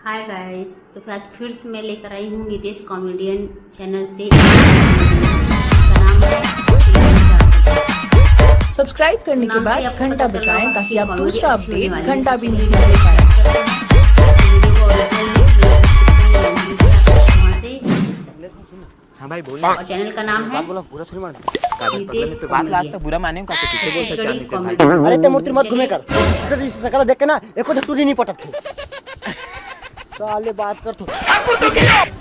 Hi guys, तो आज फिर से मैं लेकर आई हूँ नितेश कॉमेडियन चैनल से। सब्सक्राइब करने के बाद घंटा बजाएं ताकि आप दूसरा अपडेट घंटा भी मिस नहीं पाए। हाँ भाई बोल। और चैनल का नाम है बोला पूरा थोड़ी मार नितेश तो बात लास्ट तक बुरा माने का तो किसे बोल सकते हैं भाई। अरे ते मूर्ति मत घूमे कर सीधा इस सकल देख के ना एको तो टूरी नहीं पटत थे साले बात कर तो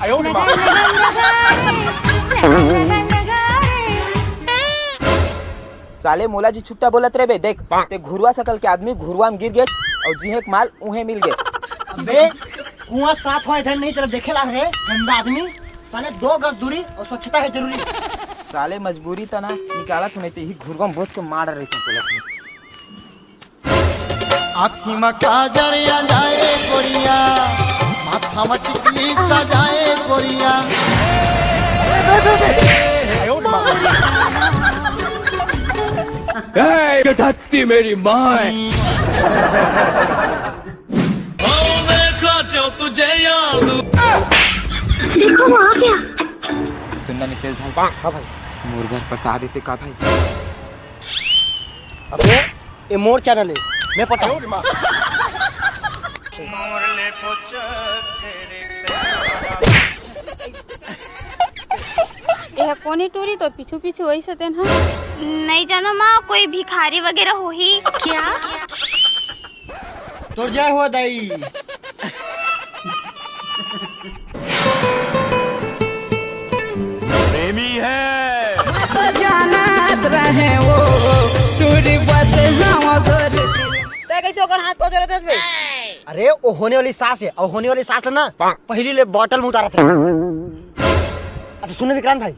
आयो रे मां साले मोला जी छुट्टा बोलत रे बे देख ते घुरवा सकल के आदमी घुरवा में गिर गए और जी एक माल उहे मिल गए। अबे कुआं साफ हो इधर नहीं तेरा देखेला रे गंदा आदमी साले 2 गज दूरी और स्वच्छता है जरूरी। साले मजबूरी तना निकाला थोड़े ते ही घुरवा में बोझ के मार रहे थे पुलिस आँखी में काजरिया जाए कोरिया माथा में टिकली सजाए कोरिया धत्ती मेरी माँ तुझे याद देखो वो आ गया। सुनना नितेश भाई। हां भाई मुर्गा पता देते का भाई। अबे ये मोर चैनल है मैं पता हूं यह कोनी टूरी तो पीछू पीछू ऐसे तेन है नहीं जानो माँ, कोई भिखारी वगैरह हो ही क्या? तोर जय हो दाई प्रेमी है जानत रहे वो टूरी बस हम कर ते कैसे ओकर हाथ पकड़ रहे थे। अरे वो होने वाली सांस है और होने वाली सांस ना पहली ले बोतल में उतारा था। अच्छा सुन विक्रांत भाई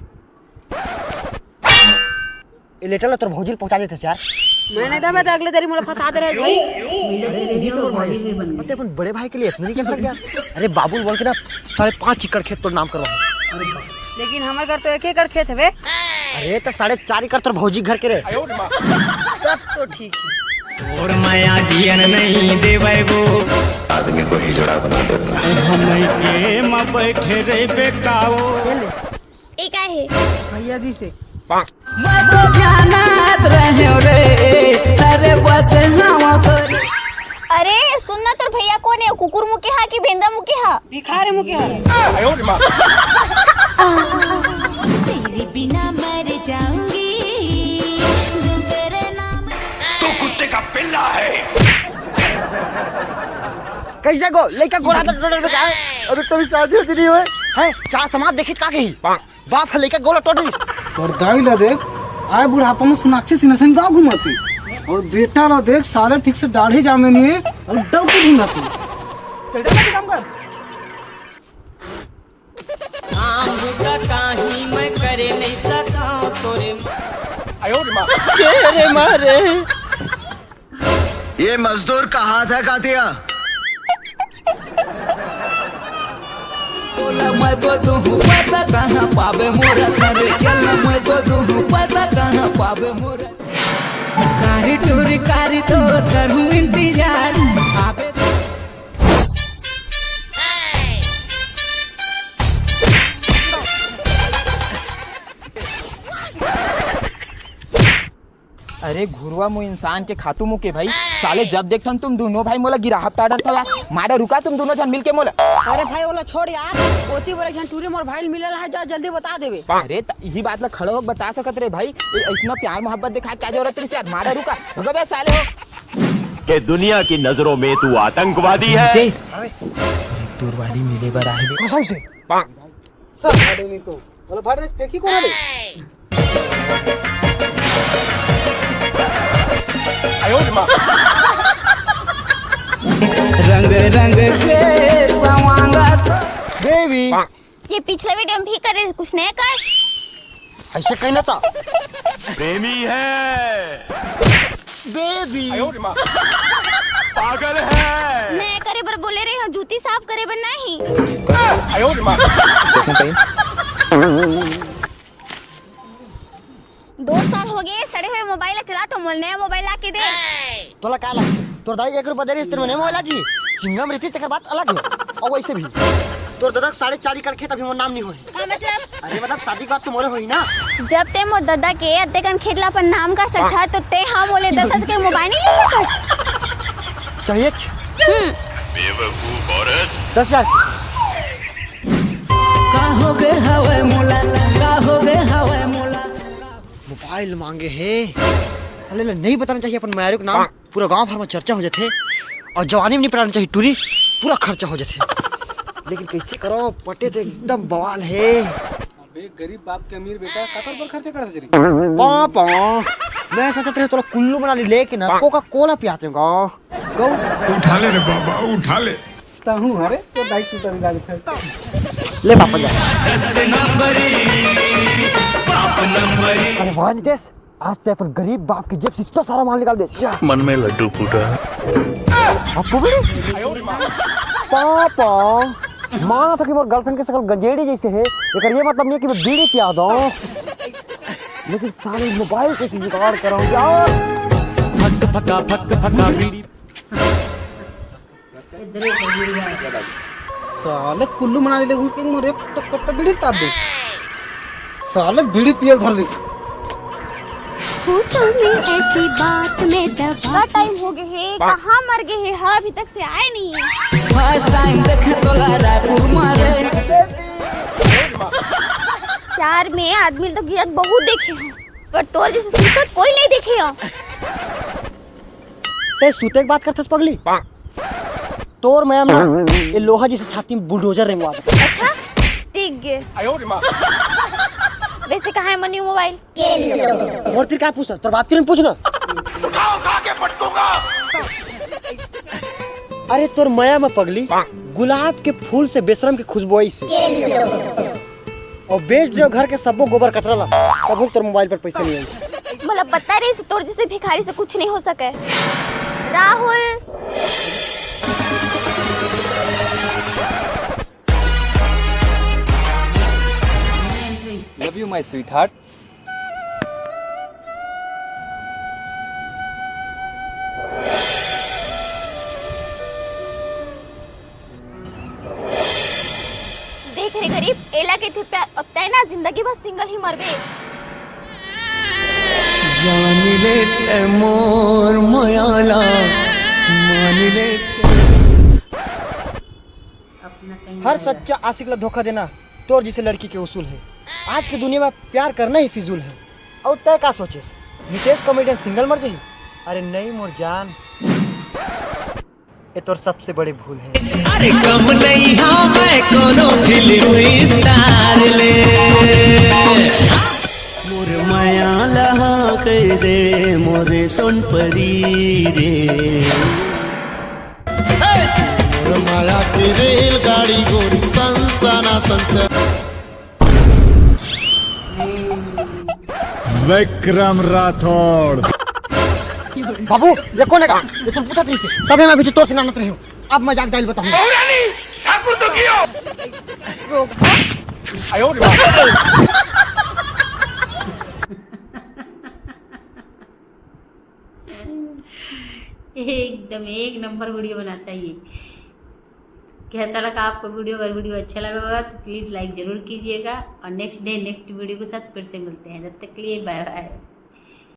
ये लेटर ना तोर भौजी पहुंचा देते यार। मैं नहीं था, मैं तो अगले तेरी मुझे फंसा दे रहे भाई। तो अपन बड़े भाई के लिए इतना नहीं कर सकते यार। अरे बाबू बोल के ना 5.5 एकड़ खेत तो नाम करवा। लेकिन हमारे घर तो 1 एकड़ खेत है। अरे तो 4.5 एकड़ तोर भौजी घर के रे तब तो ठीक है। और माया जियन नहीं देवे गो आदमी को हिजड़ा बना देता है। हम के म बैठे रे बेकाओ एक है भैया जी से मैं तो जानत रहे रे अरे बस हम कर। अरे सुनना, तोर भैया कौन है? कुकुर मुके हा कि भेंदा मुके हा? भिखारी मुके हरे तेरे बिना मर जाऊंगी दिल तेरे नाम। तू कुत्ते का पिल्ला है। कैसे गो लेका गोड़ा तो टोटल में है। अबे तो शादी होती नहीं हुए हैं 4 समाज देखी का कही बाप है लेका गोड़ा टोटल और दाई ला देख आए बुढ़ापा में सोनाक्षी सिन्हा संग गाँव घुमाती और बेटा ला देख साले ठीक से दाढ़ी जामे नहीं है और डब के ढूंढाती। चल जा भी काम कर। मैं करे नहीं सका तोरे रे मारे ये मजदूर का हाथ है कातिया। मैं तो दूँ पैसा कहाँ पावे मोरा सरे चल मैं तो दूँ पैसा कहाँ पावे मोरा कारी तो करूँ इंतजार आवे। अरे घुरवा मु इंसान के खातू मुके भाई साले जब देखता तुम दोनों भाई मोला गिराहट टाडर था मारा रुका तुम दोनों जन मिलके मोला। अरे भाई ओला छोड़ यार ओती बोले जन टूरी मोर भाई मिलल है जा जल्दी बता देवे। अरे यही बात ला खड़ा होक बता सकत रे भाई इतना प्यार मोहब्बत दिखा क्या जरूरत रे यार मारा रुका रुका बे साले हो कि दुनिया की नजरों में तू आतंकवादी है। देश तुरवाली मिले बर आहे कसम से सब भाड़े नहीं तो बोला भाड़े फेंकी कौन रे रंग रंग के सवांगत बेबी ये पिछले वीडियो में भी करे कुछ नहीं कर। ऐसे कहना था प्रेमी है। बेबी पागल है। मैं करे बर बोले रहे हम जूती साफ करे बर नहीं। 2 साल हो गए सड़े हुए मोबाइल चला तो मोल नया मोबाइल लाके दे। तोला का लगती तोर दाई 1 रुपया दे रही इस तेरे में मोबाइल जी चिंगम रहती तकर बात अलग है। और वैसे भी तोर दादा 4.5 एकड़ खेत अभी मोर नाम नहीं होए। का मतलब? अरे मतलब शादी के बाद तो मोरे होई ना। जब ते मोर दादा के अत्ते कन खेत ला अपन नाम कर सकता तो ते हम बोले 10,000 के मोबाइल नहीं ले सकत। चाहिए बेवकूफ औरत। 10,000 का हो गए हवे मोला, का हो गए हवे मोला। मोबाइल मांगे है। अरे नहीं बताना चाहिए अपन मायरे का नाम, पूरा गांव भर में चर्चा हो जाते और जवानी में नहीं पढ़ाना चाहिए टूरी, पूरा खर्चा हो जाते। लेकिन कैसे करो, पटे तो एकदम बवाल है। अबे गरीब बाप के अमीर बेटा कतर पर खर्चा करत जरी। पापा मैं सोचा तेरे तोरा कुल्लू बना ली लेके ना कोका कोला पियाते गो गो। उठा ले रे बाबा, उठा ले। ताहू अरे तो 250 रुपया गाड़ी खर्च ले पापा जा। अरे वाह नितेश, आज तो अपन गरीब बाप की जेब से इतना सारा माल निकाल दे। मन में लड्डू फूटा। आपको भी पापा माना था कि मोर गर्लफ्रेंड के शकल गंजेड़ी जैसे है, लेकिन ये मतलब नहीं कि मैं बीड़ी पिया दूं। लेकिन साले मोबाइल कैसे जुगाड़ कराऊं यार। फक फका फक फका बीड़ी। साले कुल्लू मनाली ले घूम के मोरे तो कट्टा बीड़ी ताप दे। साले बीड़ी पिए धर लिस। ऐसी बात में दबा टाइम हो गए है, कहाँ मर गए है? हाँ अभी तक से आए नहीं है। फर्स्ट टाइम देखे तो रायपुर मारे। 4 में आदमी तो गिरत बहुत देखे हैं, पर तोर जैसे सूरत कोई नहीं देखे हो। ते सूते की बात करथस पगली। तोर मैम ना ये लोहा जैसे छाती में बुलडोजर रेंगवा दे। अच्छा ठीक है। वैसे कहाँ है मनी मोबाइल? और तेरे क्या पूछा? तोर बात तेरे पूछ ना। अरे तोर माया में पगली गुलाब के फूल से बेशरम की खुशबू से और बेच जो घर के सबो गोबर कचरा ला, तब तोर मोबाइल पर पैसा नहीं आई। मतलब बता रही तोर जैसे भिखारी से कुछ नहीं हो सके। Rahul love you my sweet heart. देख रे गरीब एला के थे प्यार अब तय ना जिंदगी भर सिंगल ही मरबे। जान ले मोर मोयाला मान ले। हर सच्चा आशिक ला धोखा देना तोर जैसे लड़की के उसूल है। आज की दुनिया में प्यार करना ही फिजूल है। और तय का सोचे नितेश कॉमेडियन सिंगल मर जाही? अरे नहीं मोर जान, ये तोर सबसे बड़ी भूल है। अरे कम नहीं हाँ मैं कोनो फिल्म स्टार ले। मोर माया लहा कह दे मोरे सोन परी रे। मोर माया की रेलगाड़ी गोरी संसाना संचर। विक्रम राठौड़। बाबू ये कौन है? ये तुम पूछा नहीं से तभी मैं पीछे तोड़ के नानत रही हूँ। अब मैं जाके दाइल बताऊँ। एकदम एक नंबर वीडियो बनाता है ये। कैसा लगा आपको वीडियो? अगर वीडियो अच्छा लगा होगा तो प्लीज़ लाइक ज़रूर कीजिएगा और नेक्स्ट डे नेक्स्ट वीडियो के साथ फिर से मिलते हैं। जब तक के लिए बाय बाय।